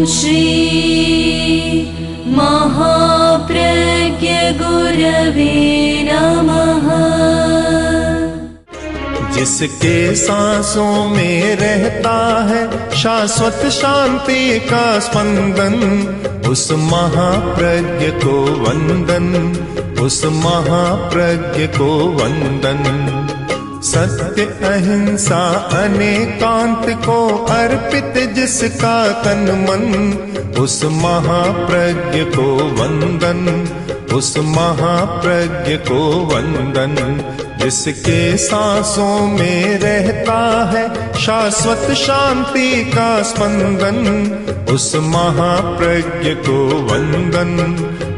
श्री महाप्रज्ञ गुरवे नमः। जिसके सांसों में रहता है शाश्वत शांति का स्पंदन, उस महाप्रज्ञ को वंदन, उस महाप्रज्ञ को वंदन। सत्य अहिंसा अनेकांत को अर्पित जिसका तन मन, उस महाप्रज्ञ को वंदन, उस महाप्रज्ञ को वंदन। जिसके सांसों में रहता है शाश्वत शांति का स्पंदन, उस महाप्रज्ञ को वंदन,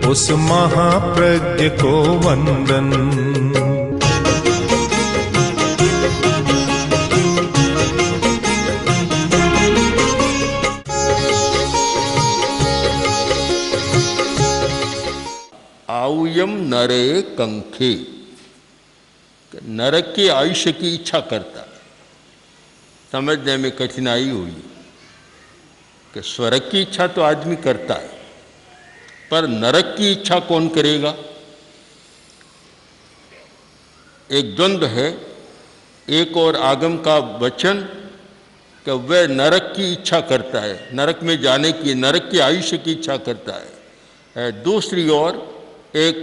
उस महाप्रज्ञ को वंदन। आउयम नरे कंखे, नरक के आयुष्य की इच्छा करता। समझने में कठिनाई हुई कि स्वर्ग की इच्छा तो आदमी करता है, पर नरक की इच्छा कौन करेगा? एक द्वंद्व है। एक और आगम का वचन कि वह नरक की इच्छा करता है, नरक में जाने की, नरक के आयुष्य की इच्छा करता है। दूसरी ओर एक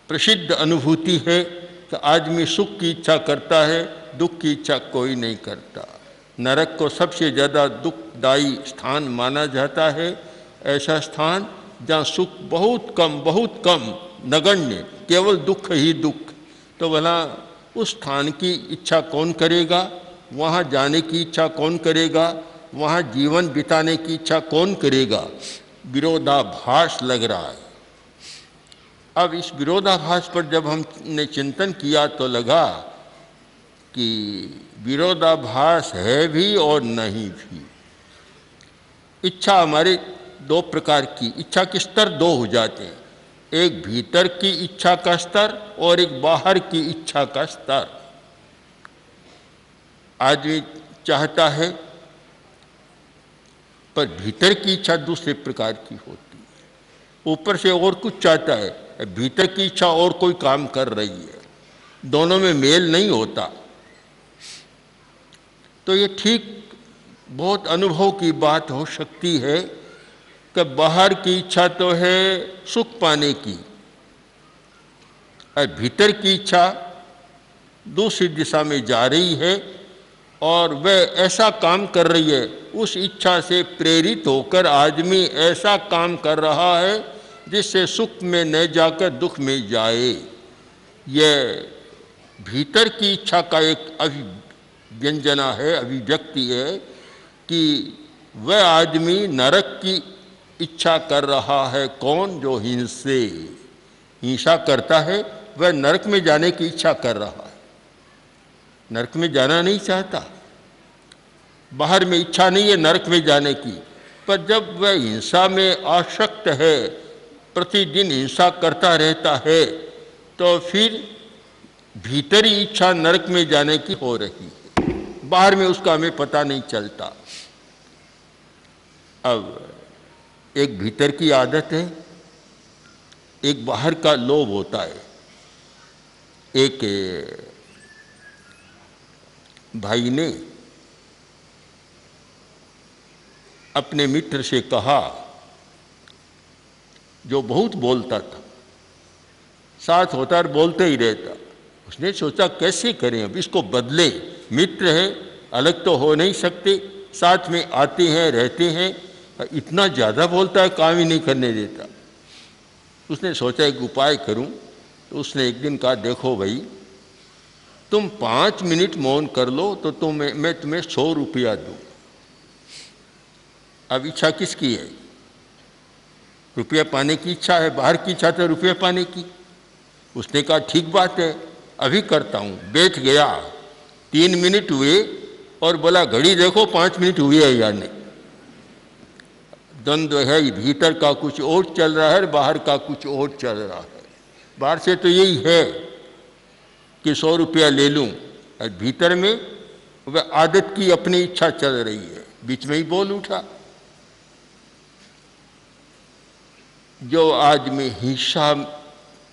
प्रसिद्ध अनुभूति है कि आदमी सुख की इच्छा करता है, दुख की इच्छा कोई नहीं करता। नरक को सबसे ज़्यादा दुखदायी स्थान माना जाता है, ऐसा स्थान जहाँ सुख बहुत कम, नगण्य, केवल दुख ही दुख। तो भला उस स्थान की इच्छा कौन करेगा? वहाँ जाने की इच्छा कौन करेगा? वहाँ जीवन बिताने की इच्छा कौन करेगा? विरोधाभास लग रहा है। अब इस विरोधाभास पर जब हमने चिंतन किया तो लगा कि विरोधाभास है भी और नहीं भी। इच्छा हमारे दो प्रकार की, इच्छा के स्तर दो हो जाते हैं, एक भीतर की इच्छा का स्तर और एक बाहर की इच्छा का स्तर। आदमी चाहता है, पर भीतर की इच्छा दूसरे प्रकार की होती है। ऊपर से और कुछ चाहता है, भीतर की इच्छा और कोई काम कर रही है, दोनों में मेल नहीं होता। तो ये ठीक बहुत अनुभव की बात हो सकती है कि बाहर की इच्छा तो है सुख पाने की, और भीतर की इच्छा दूसरी दिशा में जा रही है और वह ऐसा काम कर रही है, उस इच्छा से प्रेरित होकर आदमी ऐसा काम कर रहा है जिससे सुख में न जाकर दुख में जाए। यह भीतर की इच्छा का एक अभिव्यंजना है, अभिव्यक्ति है कि वह आदमी नरक की इच्छा कर रहा है। कौन? जो हिंसा करता है वह नरक में जाने की इच्छा कर रहा है, नरक में जाना नहीं चाहता। बाहर में इच्छा नहीं है नरक में जाने की, पर जब वह हिंसा में आसक्त है, प्रतिदिन हिंसा करता रहता है, तो फिर भीतरी इच्छा नरक में जाने की हो रही है, बाहर में उसका हमें पता नहीं चलता। अब एक भीतर की आदत है, एक बाहर का लोभ होता है। एक भाई ने अपने मित्र से कहा, जो बहुत बोलता था, साथ होता और बोलते ही रहता, उसने सोचा कैसे करें अब इसको बदले। मित्र है, अलग तो हो नहीं सकते, साथ में आते हैं रहते हैं, इतना ज़्यादा बोलता है, काम ही नहीं करने देता। उसने सोचा एक उपाय करूं, तो उसने एक दिन कहा, देखो भाई, तुम 5 मिनट मौन कर लो तो मैं तुम्हें 100 रुपया दूँ। अब इच्छा किसकी है? रुपया पाने की इच्छा है, बाहर की इच्छा तो रुपया पाने की। उसने कहा ठीक बात है, अभी करता हूँ। बैठ गया, 3 मिनट हुए और बोला घड़ी देखो 5 मिनट हुए है या नहीं। द्वंद्व है, भीतर का कुछ और चल रहा है, बाहर का कुछ और चल रहा है। बाहर से तो यही है कि 100 रुपया ले लूँ, और भीतर में वह आदत की अपनी इच्छा चल रही है। बीच में ही बोल उठा, जो आदमी हिंसा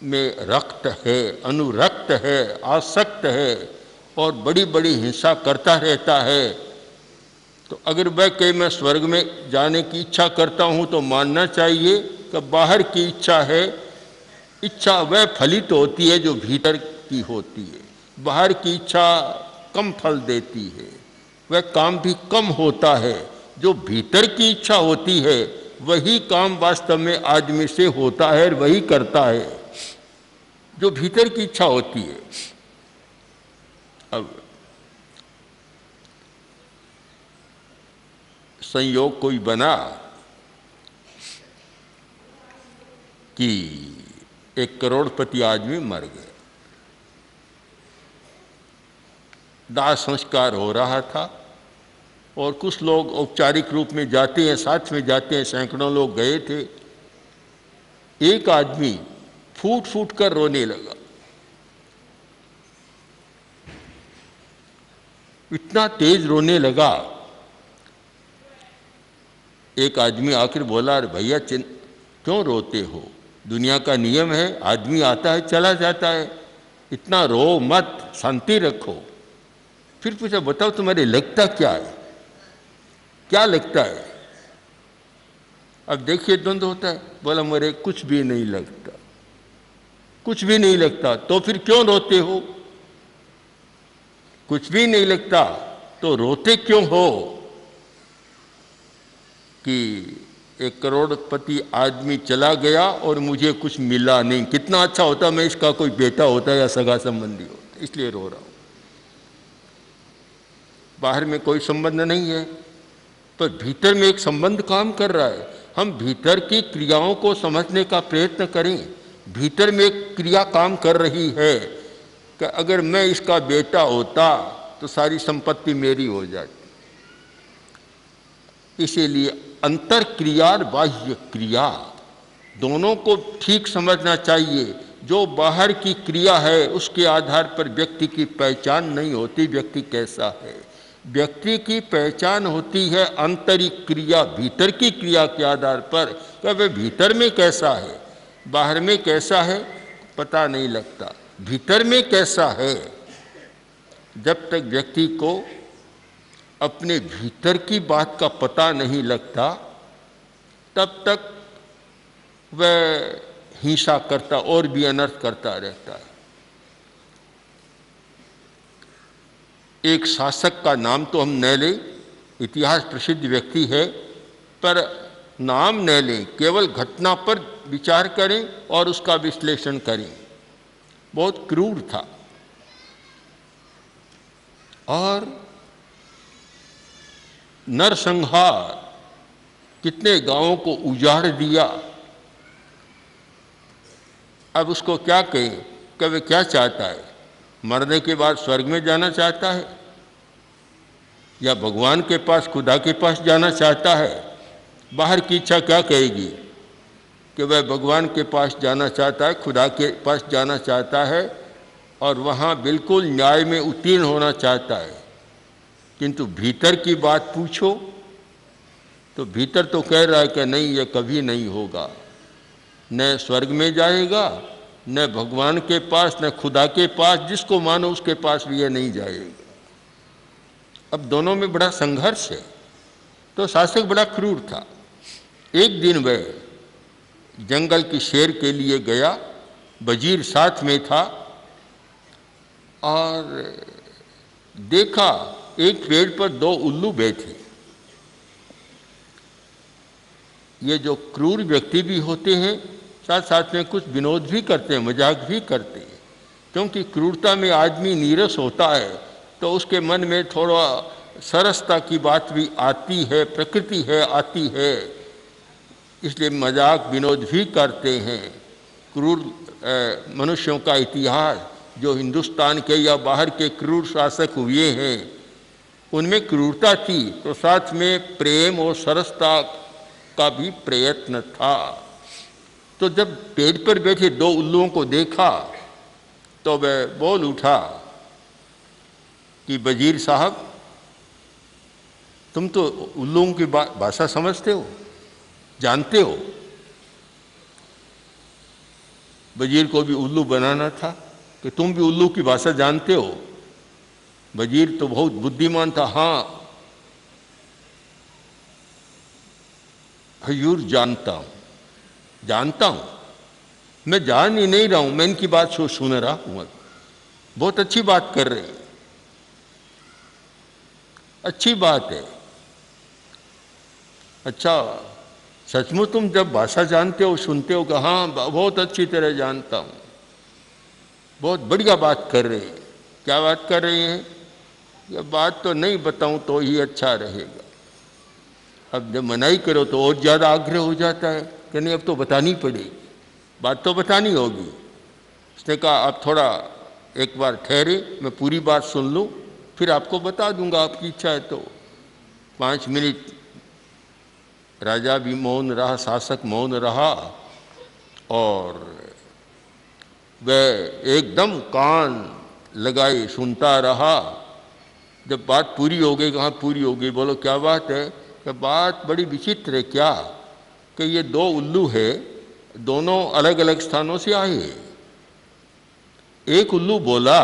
में रक्त है, अनुरक्त है, आसक्त है और बड़ी बड़ी हिंसा करता रहता है, तो अगर वह कहे मैं स्वर्ग में जाने की इच्छा करता हूँ तो मानना चाहिए कि बाहर की इच्छा है, इच्छा वह फलित होती है जो भीतर की होती है। बाहर की इच्छा कम फल देती है, वह काम भी कम होता है। जो भीतर की इच्छा होती है वही काम वास्तव में आदमी से होता है और वही करता है जो भीतर की इच्छा होती है। अब संयोग कोई बना कि एक करोड़पति आदमी मर गया, दाह संस्कार हो रहा था और कुछ लोग औपचारिक रूप में जाते हैं, साथ में जाते हैं, सैकड़ों लोग गए थे। एक आदमी फूट फूट कर रोने लगा, इतना तेज रोने लगा। एक आदमी आखिर बोला, अरे भैया क्यों रोते हो, दुनिया का नियम है, आदमी आता है चला जाता है, इतना रो मत, शांति रखो। फिर पूछा, बताओ तुम्हारे लगता क्या है, क्या लगता है? अब देखिए द्वंद्व होता है। बोला, मेरे कुछ भी नहीं लगता, कुछ भी नहीं लगता। तो फिर क्यों रोते हो? कुछ भी नहीं लगता तो रोते क्यों हो? कि एक करोड़पति आदमी चला गया और मुझे कुछ मिला नहीं, कितना अच्छा होता मैं इसका कोई बेटा होता या सगा संबंधी होता, इसलिए रो रहा हूं। बाहर में कोई संबंध नहीं है, पर भीतर में एक संबंध काम कर रहा है। हम भीतर की क्रियाओं को समझने का प्रयत्न करें। भीतर में एक क्रिया काम कर रही है कि अगर मैं इसका बेटा होता तो सारी संपत्ति मेरी हो जाती। इसीलिए अंतर क्रिया और बाह्य क्रिया दोनों को ठीक समझना चाहिए। जो बाहर की क्रिया है उसके आधार पर व्यक्ति की पहचान नहीं होती, व्यक्ति कैसा है। व्यक्ति की पहचान होती है आंतरिक क्रिया, भीतर की क्रिया के आधार पर कि वह भीतर में कैसा है, बाहर में कैसा है पता नहीं लगता। भीतर में कैसा है, जब तक व्यक्ति को अपने भीतर की बात का पता नहीं लगता तब तक वह हिंसा करता और भी अनर्थ करता रहता है। एक शासक का नाम तो हम न लें, इतिहास प्रसिद्ध व्यक्ति है, पर नाम न लें, केवल घटना पर विचार करें और उसका विश्लेषण करें। बहुत क्रूर था और नरसंहार, कितने गांवों को उजाड़ दिया। अब उसको क्या कहें कि वह क्या चाहता है, मरने के बाद स्वर्ग में जाना चाहता है या भगवान के पास, खुदा के पास जाना चाहता है? बाहर की इच्छा क्या कहेगी कि वह भगवान के पास जाना चाहता है, खुदा के पास जाना चाहता है और वहाँ बिल्कुल न्याय में उत्तीर्ण होना चाहता है। किंतु भीतर की बात पूछो तो भीतर तो कह रहा है कि नहीं, ये कभी नहीं होगा, न स्वर्ग में जाएगा, न भगवान के पास, न खुदा के पास, जिसको मानो उसके पास भी ये नहीं जाएगा। अब दोनों में बड़ा संघर्ष है। तो शासक बड़ा क्रूर था। एक दिन वह जंगल की शेर के लिए गया, वजीर साथ में था और देखा एक पेड़ पर दो उल्लू बैठे। ये जो क्रूर व्यक्ति भी होते हैं साथ साथ में कुछ विनोद भी करते हैं, मजाक भी करते हैं, क्योंकि क्रूरता में आदमी नीरस होता है तो उसके मन में थोड़ा सरसता की बात भी आती है, प्रकृति है आती है, इसलिए मजाक विनोद भी करते हैं। क्रूर मनुष्यों का इतिहास जो हिंदुस्तान के या बाहर के क्रूर शासक हुए हैं उनमें क्रूरता थी तो साथ में प्रेम और सरसता का भी प्रयत्न था। तो जब पेड़ पर बैठे दो उल्लुओं को देखा तो वह बोल उठा कि वजीर साहब, तुम तो उल्लुओं की भाषा समझते हो, जानते हो, वजीर को भी उल्लू बनाना था कि तुम भी उल्लू की भाषा जानते हो। वजीर तो बहुत बुद्धिमान था। हाँ हजूर, जानता हूं, मैं जान ही नहीं रहा हूं, मैं इनकी बात सुन रहा हूं। बहुत अच्छी बात कर रहे हैं, अच्छी बात है। अच्छा, सचमुच तुम जब भाषा जानते हो, सुनते हो कि हाँ बहुत अच्छी तरह जानता हूं, बहुत बढ़िया बात कर रहे हैं। क्या बात कर रहे हैं? ये बात तो नहीं बताऊं तो ही अच्छा रहेगा। अब जब मनाही करो तो और ज़्यादा आग्रह हो जाता है कि नहीं अब तो बतानी पड़ेगी, बात तो बतानी होगी। उसने कहा आप थोड़ा एक बार ठहरे, मैं पूरी बात सुन लूँ, फिर आपको बता दूंगा, आपकी इच्छा है तो। 5 मिनट राजा भी मौन रहा, शासक मौन रहा, और वह एकदम कान लगाए सुनता रहा। जब बात पूरी हो गई, कहाँ पूरी हो गई, बोलो क्या बात है? कि बात बड़ी विचित्र है। क्या? कि ये 2 उल्लू है, दोनों अलग अलग स्थानों से आए हैं। एक उल्लू बोला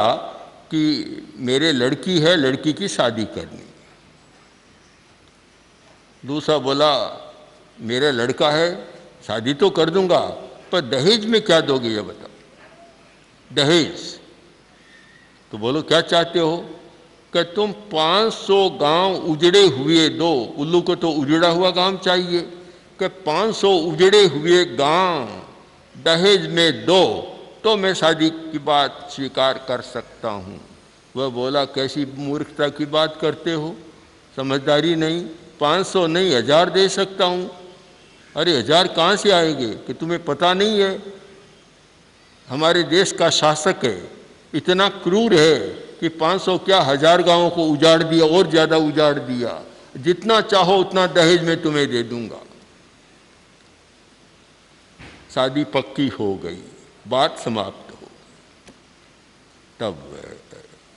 कि मेरे लड़की है, लड़की की शादी करनी। दूसरा बोला मेरा लड़का है, शादी तो कर दूंगा, पर दहेज में क्या दोगे ये बताओ। दहेज तो बोलो क्या चाहते हो? कि तुम 500 गांव उजड़े हुए दो। उल्लू को तो उजड़ा हुआ गांव चाहिए। कि 500 उजड़े हुए गांव दहेज में दो तो मैं शादी की बात स्वीकार कर सकता हूँ। वह बोला कैसी मूर्खता की बात करते हो, समझदारी नहीं। 500 नहीं 1000 दे सकता हूँ। अरे 1000 कहाँ से आएंगे? कि तुम्हें पता नहीं है, हमारे देश का शासक है, इतना क्रूर है कि 500 क्या 1000 गांवों को उजाड़ दिया, और ज़्यादा उजाड़ दिया। जितना चाहो उतना दहेज में तुम्हें दे दूंगा। शादी पक्की हो गई, बात समाप्त हो गई। तब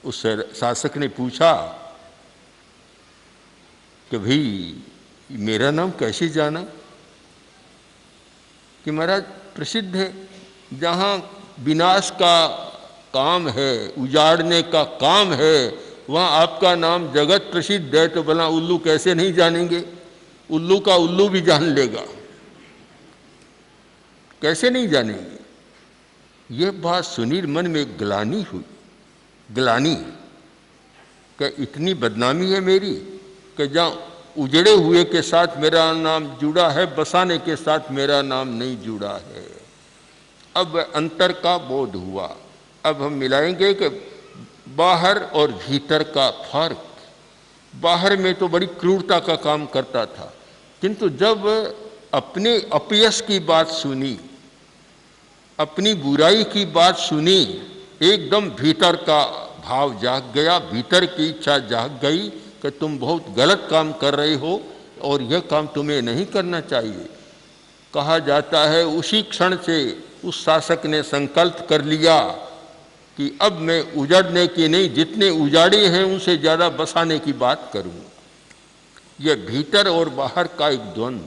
उस शासक ने पूछा कि भाई मेरा नाम कैसे जाना? कि महाराज प्रसिद्ध है, जहाँ विनाश का काम है, उजाड़ने का काम है, वहाँ आपका नाम जगत प्रसिद्ध है। तो भला उल्लू कैसे नहीं जानेंगे? उल्लू का उल्लू भी जान लेगा, कैसे नहीं जानेंगे? यह बात सुनी मन में ग्लानि हुई, ग्लानि कि इतनी बदनामी है मेरी कि जहाँ उजड़े हुए के साथ मेरा नाम जुड़ा है, बसाने के साथ मेरा नाम नहीं जुड़ा है। अब अंतर का बोध हुआ। अब हम मिलाएंगे कि बाहर और भीतर का फर्क। बाहर में तो बड़ी क्रूरता का काम करता था, किंतु जब अपने अपयश की बात सुनी, अपनी बुराई की बात सुनी, एकदम भीतर का भाव जाग गया, भीतर की इच्छा जाग गई कि तुम बहुत गलत काम कर रहे हो और यह काम तुम्हें नहीं करना चाहिए। कहा जाता है उसी क्षण से उस शासक ने संकल्प कर लिया कि अब मैं उजाड़ने की नहीं, जितने उजाड़े हैं उनसे ज़्यादा बसाने की बात करूँगा। यह भीतर और बाहर का एक द्वंद्व,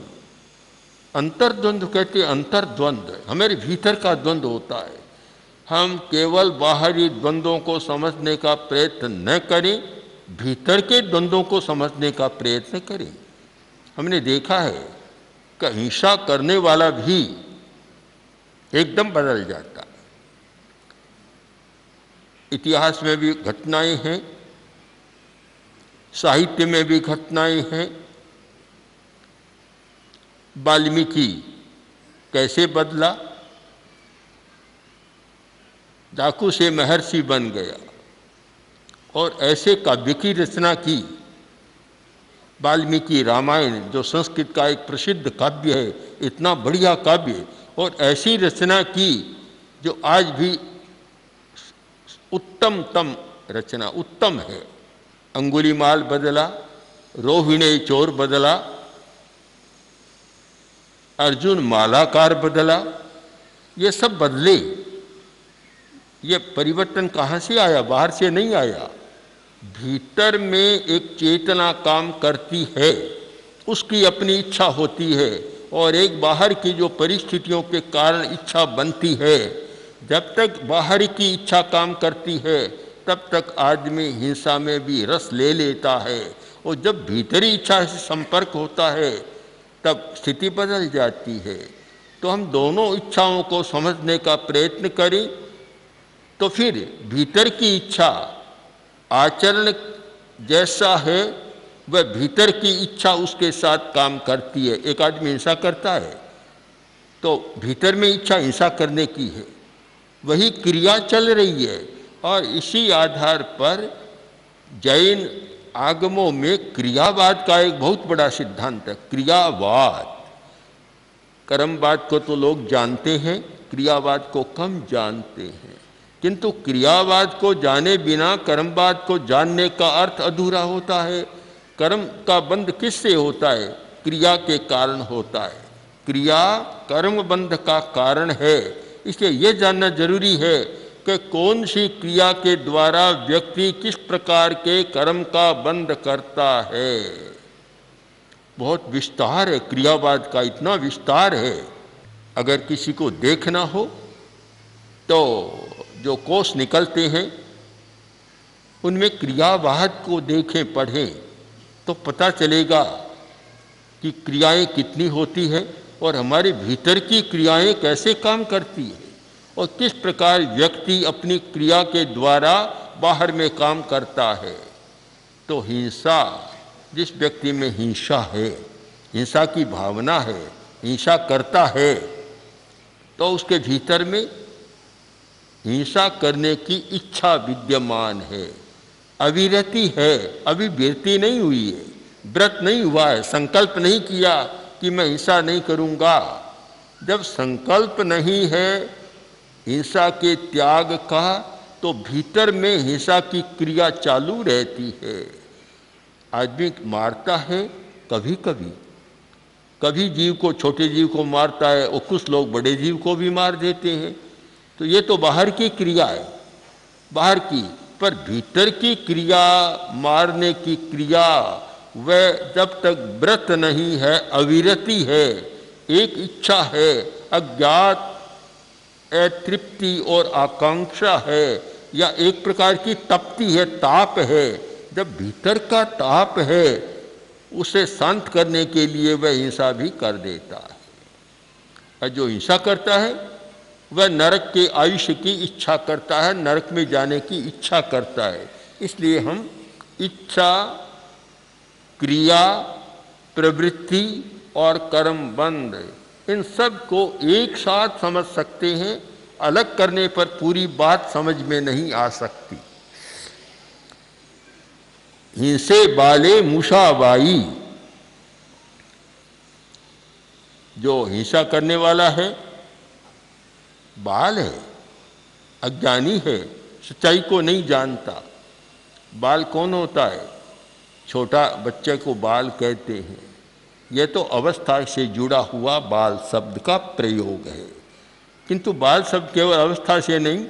अंतर्द्वंद्व कहते हैं। अंतर्द्वंद्व हमारे भीतर का द्वंद्व होता है। हम केवल बाहरी द्वंद्वों को समझने का प्रयत्न न करें, भीतर के द्वंद्वों को समझने का प्रयत्न करें। हमने देखा है कि हिंसा करने वाला भी एकदम बदल जाता है। इतिहास में भी घटनाएं हैं, साहित्य में भी घटनाएं हैं। वाल्मीकि कैसे बदला, डाकू से महर्षि बन गया और ऐसे काव्य की रचना की। वाल्मीकि रामायण जो संस्कृत का एक प्रसिद्ध काव्य है, इतना बढ़िया काव्य, और ऐसी रचना की जो आज भी उत्तमतम रचना, उत्तम है। अंगुलीमाल बदला, रोहिणी चोर बदला, अर्जुन मालाकार बदला, ये सब बदले। ये परिवर्तन कहाँ से आया? बाहर से नहीं आया। भीतर में एक चेतना काम करती है, उसकी अपनी इच्छा होती है, और एक बाहर की जो परिस्थितियों के कारण इच्छा बनती है, जब तक बाहर की इच्छा काम करती है तब तक आदमी हिंसा में भी रस ले लेता है, और जब भीतरी इच्छा से संपर्क होता है तब स्थिति बदल जाती है। तो हम दोनों इच्छाओं को समझने का प्रयत्न करें तो फिर भीतर की इच्छा आचरण जैसा है वह भीतर की इच्छा उसके साथ काम करती है। एक आदमी हिंसा करता है तो भीतर में इच्छा हिंसा करने की है, वही क्रिया चल रही है। और इसी आधार पर जैन आगमों में क्रियावाद का एक बहुत बड़ा सिद्धांत है, क्रियावाद। कर्मवाद को तो लोग जानते हैं, क्रियावाद को कम जानते हैं, किंतु क्रियावाद को जाने बिना कर्मवाद को जानने का अर्थ अधूरा होता है। कर्म का बंध किससे होता है? क्रिया के कारण होता है। क्रिया कर्म बंध का कारण है। इसलिए यह जानना जरूरी है कि कौन सी क्रिया के द्वारा व्यक्ति किस प्रकार के कर्म का बंध करता है। बहुत विस्तार है क्रियावाद का, इतना विस्तार है। अगर किसी को देखना हो तो जो कोष निकलते हैं उनमें क्रियावाद को देखें, पढ़ें, तो पता चलेगा कि क्रियाएं कितनी होती है और हमारे भीतर की क्रियाएं कैसे काम करती है और किस प्रकार व्यक्ति अपनी क्रिया के द्वारा बाहर में काम करता है। तो हिंसा, जिस व्यक्ति में हिंसा है, हिंसा की भावना है, हिंसा करता है, तो उसके भीतर में हिंसा करने की इच्छा विद्यमान है, अविरति है, अभी वृत्ति नहीं हुई है, व्रत नहीं हुआ है, संकल्प नहीं किया कि मैं हिंसा नहीं करूँगा। जब संकल्प नहीं है हिंसा के त्याग का तो भीतर में हिंसा की क्रिया चालू रहती है। आदमी मारता है कभी कभी, कभी जीव को, छोटे जीव को मारता है और कुछ लोग बड़े जीव को भी मार देते हैं। तो ये तो बाहर की क्रिया है, बाहर की। पर भीतर की क्रिया, मारने की क्रिया, वह जब तक व्रत नहीं है, अविरति है, एक इच्छा है, अज्ञात तृप्ति और आकांक्षा है, या एक प्रकार की तप्ति है, ताप है। जब भीतर का ताप है उसे शांत करने के लिए वह हिंसा भी कर देता है। और जो हिंसा करता है वह नरक के आयुष्य की इच्छा करता है, नरक में जाने की इच्छा करता है। इसलिए हम इच्छा, क्रिया, प्रवृत्ति और कर्म बंध, इन सब को एक साथ समझ सकते हैं। अलग करने पर पूरी बात समझ में नहीं आ सकती। हिंसे बाले मूषाबाई, जो हिंसा करने वाला है बाल है, अज्ञानी है, सच्चाई को नहीं जानता। बाल कौन होता है? छोटा बच्चे को बाल कहते हैं। यह तो अवस्था से जुड़ा हुआ बाल शब्द का प्रयोग है, किंतु बाल शब्द केवल अवस्था से नहीं,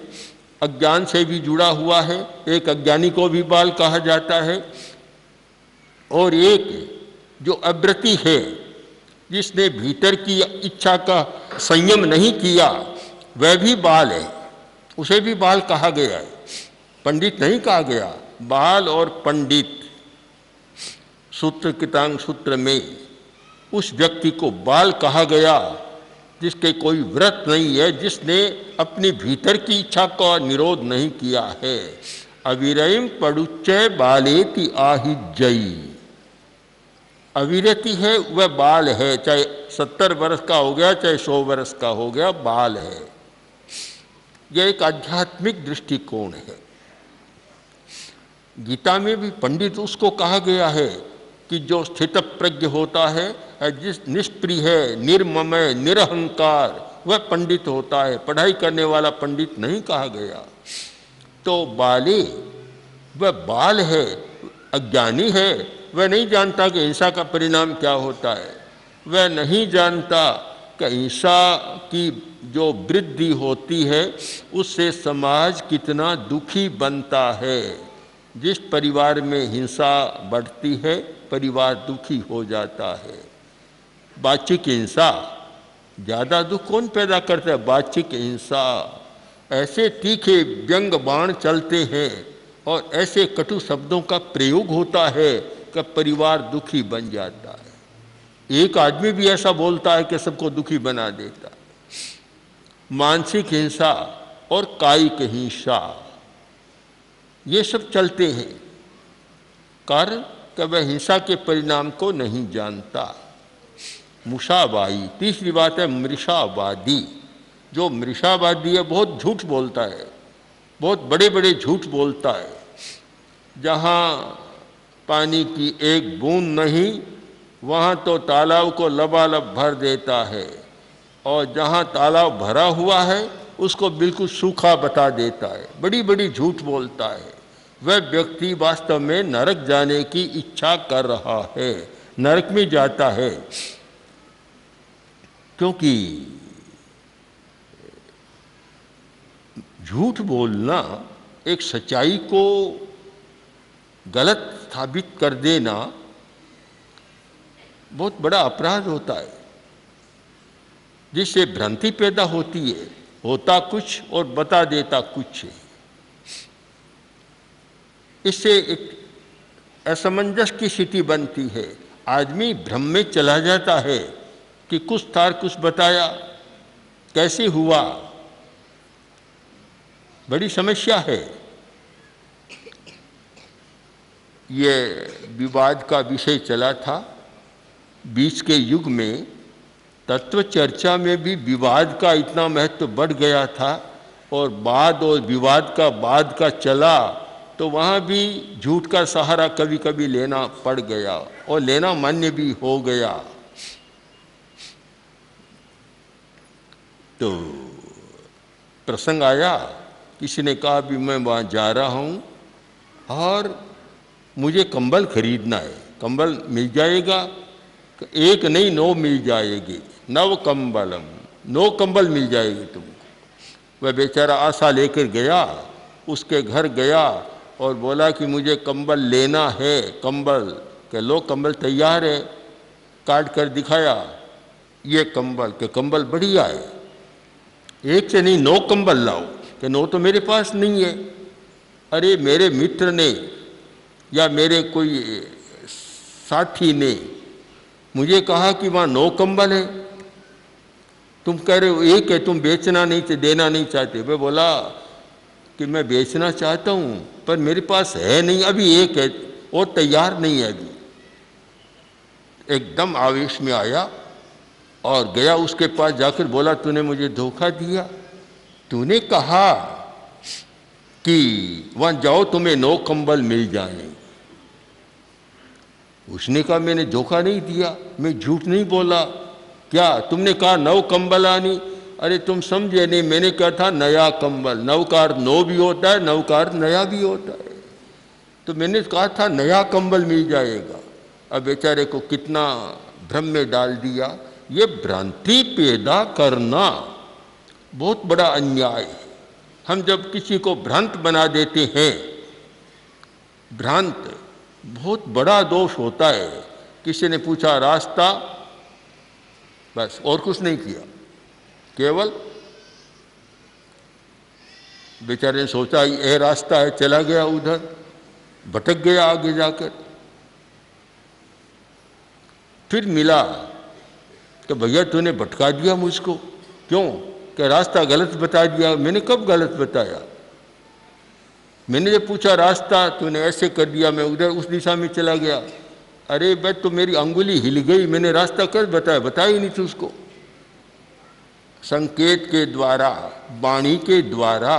अज्ञान से भी जुड़ा हुआ है। एक अज्ञानी को भी बाल कहा जाता है, और एक जो अव्रति है, जिसने भीतर की इच्छा का संयम नहीं किया, वह भी बाल है, उसे भी बाल कहा गया है, पंडित नहीं कहा गया। बाल और पंडित, सूत्र कितांग सूत्र में उस व्यक्ति को बाल कहा गया जिसके कोई व्रत नहीं है, जिसने अपनी भीतर की इच्छा का निरोध नहीं किया है। अविरयम पड़ुच्चय बालेति आहिज्जयी, अविरति है वह बाल है, चाहे 70 वर्ष का हो गया चाहे 100 वर्ष का हो गया, बाल है। यह एक आध्यात्मिक दृष्टिकोण है। गीता में भी पंडित उसको कहा गया है कि जो स्थित प्रज्ञ होता है, जिस निष्प्रिय है, निर्मम है, निरहंकार, वह पंडित होता है। पढ़ाई करने वाला पंडित नहीं कहा गया। तो बाले, वह बाल है, अज्ञानी है, वह नहीं जानता कि हिंसा का परिणाम क्या होता है। वह नहीं जानता कि हिंसा की जो वृद्धि होती है उससे समाज कितना दुखी बनता है। जिस परिवार में हिंसा बढ़ती है परिवार दुखी हो जाता है। बाचिक हिंसा, ज़्यादा दुख कौन पैदा करता है? बाचिक हिंसा, ऐसे तीखे व्यंग बाण चलते हैं और ऐसे कटु शब्दों का प्रयोग होता है कि परिवार दुखी बन जाता है। एक आदमी भी ऐसा बोलता है कि सबको दुखी बना देता है। मानसिक हिंसा और कायिक हिंसा ये सब चलते हैं, कारण कि वह हिंसा के परिणाम को नहीं जानता। मुसावाई, तीसरी बात है मृषावादी। जो मृषावादी है बहुत झूठ बोलता है, बहुत बड़े बड़े झूठ बोलता है। जहाँ पानी की एक बूंद नहीं वहाँ तो तालाब को लबालब भर देता है, और जहाँ तालाब भरा हुआ है उसको बिल्कुल सूखा बता देता है। बड़ी बड़ी झूठ बोलता है। वह व्यक्ति वास्तव में नरक जाने की इच्छा कर रहा है, नरक में जाता है, क्योंकि झूठ बोलना, एक सच्चाई को गलत साबित कर देना बहुत बड़ा अपराध होता है, जिससे भ्रांति पैदा होती है। होता कुछ और बता देता कुछ है। इससे एक असमंजस की स्थिति बनती है। आदमी भ्रम में चला जाता है कि कुछ था कुछ बताया, कैसे हुआ, बड़ी समस्या है। ये विवाद का विषय चला था। बीच के युग में तत्व चर्चा में भी विवाद का इतना महत्व बढ़ गया था, और वाद और विवाद का बाद का चला तो वहाँ भी झूठ का सहारा कभी कभी लेना पड़ गया, और लेना मान्य भी हो गया। तो प्रसंग आया, किसी ने कहा भी मैं वहाँ जा रहा हूँ और मुझे कंबल खरीदना है, कंबल मिल जाएगा? एक नहीं 9 मिल जाएगी, 9 कंबलम, 9 कंबल मिल जाएगी तुमको। वह बेचारा आशा लेकर गया, उसके घर गया और बोला कि मुझे कंबल लेना है। कंबल के लो, कंबल तैयार है, काट कर दिखाया, ये कंबल के कंबल बढ़िया है, एक से नहीं 9 कंबल लाओ। कि 9 तो मेरे पास नहीं है। अरे मेरे मित्र ने या मेरे कोई साथी ने मुझे कहा कि वहाँ 9 कंबल है, तुम कह रहे हो एक है, तुम बेचना नहीं, देना नहीं चाहते। मैं बोला कि मैं बेचना चाहता हूँ पर मेरे पास है नहीं, अभी एक है और तैयार नहीं है अभी। एकदम आवेश में आया और गया उसके पास, जाकर बोला तूने मुझे धोखा दिया, तूने कहा कि वहाँ जाओ तुम्हें 9 कंबल मिल जाएं। उसने कहा मैंने धोखा नहीं दिया, मैं झूठ नहीं बोला। क्या तुमने कहा 9 कंबल आनी? अरे तुम समझे नहीं, मैंने कहा था नया कंबल। 9 का अर्थ 9 भी होता है, 9 का अर्थ नया भी होता है। तो मैंने कहा था नया कंबल मिल जाएगा। अब बेचारे को कितना भ्रम में डाल दिया। ये भ्रांति पैदा करना बहुत बड़ा अन्याय है। हम जब किसी को भ्रांत बना देते हैं, भ्रांत बहुत बड़ा दोष होता है। किसी ने पूछा रास्ता, बस और कुछ नहीं किया, केवल बेचारे ने सोचा ये रास्ता है, चला गया उधर, भटक गया आगे जाकर। फिर मिला तो भैया तूने भटका दिया मुझको, क्यों? कि रास्ता गलत बता दिया। मैंने कब गलत बताया? मैंने जब पूछा रास्ता, तूने ऐसे कर दिया, मैं उधर उस दिशा में चला गया। अरे भाई तो मेरी अंगुली हिल गई, मैंने रास्ता कब बताया? बताया ही नहीं थी उसको। संकेत के द्वारा, वाणी के द्वारा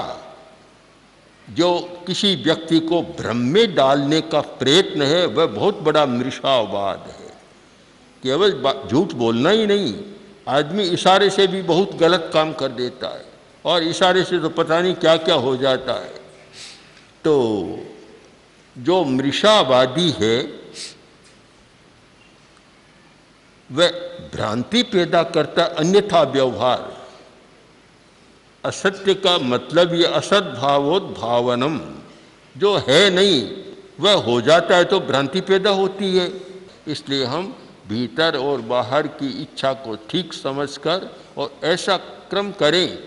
जो किसी व्यक्ति को भ्रम में डालने का प्रयत्न है, वह बहुत बड़ा मृषावाद है। केवल झूठ बोलना ही नहीं, आदमी इशारे से भी बहुत गलत काम कर देता है, और इशारे से तो पता नहीं क्या क्या हो जाता है। तो जो मृषावादी है वह भ्रांति पैदा करता, अन्यथा व्यवहार। असत्य का मतलब ये असद्भावोद्भावनम, जो है नहीं वह हो जाता है, तो भ्रांति पैदा होती है। इसलिए हम भीतर और बाहर की इच्छा को ठीक समझकर और ऐसा क्रम करें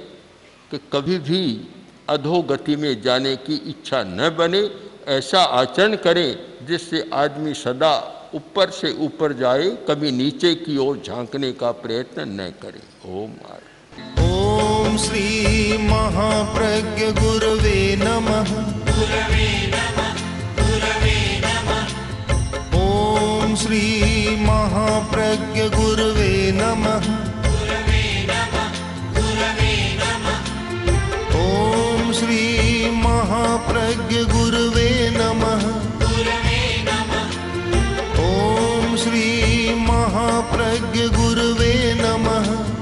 कि कभी भी अधोगति में जाने की इच्छा न बने, ऐसा आचरण करें जिससे आदमी सदा ऊपर से ऊपर जाए, कभी नीचे की ओर झांकने का प्रयत्न न करे। ओम ओम श्री महाप्रज्ञ गुरवे नमः। ओम श्री महाप्रज्ञ गुरवे नमः। ओम श्री महाप्रज्ञ गुरवे नमः। ओम श्री महाप्रज्ञ गुरवे नमः।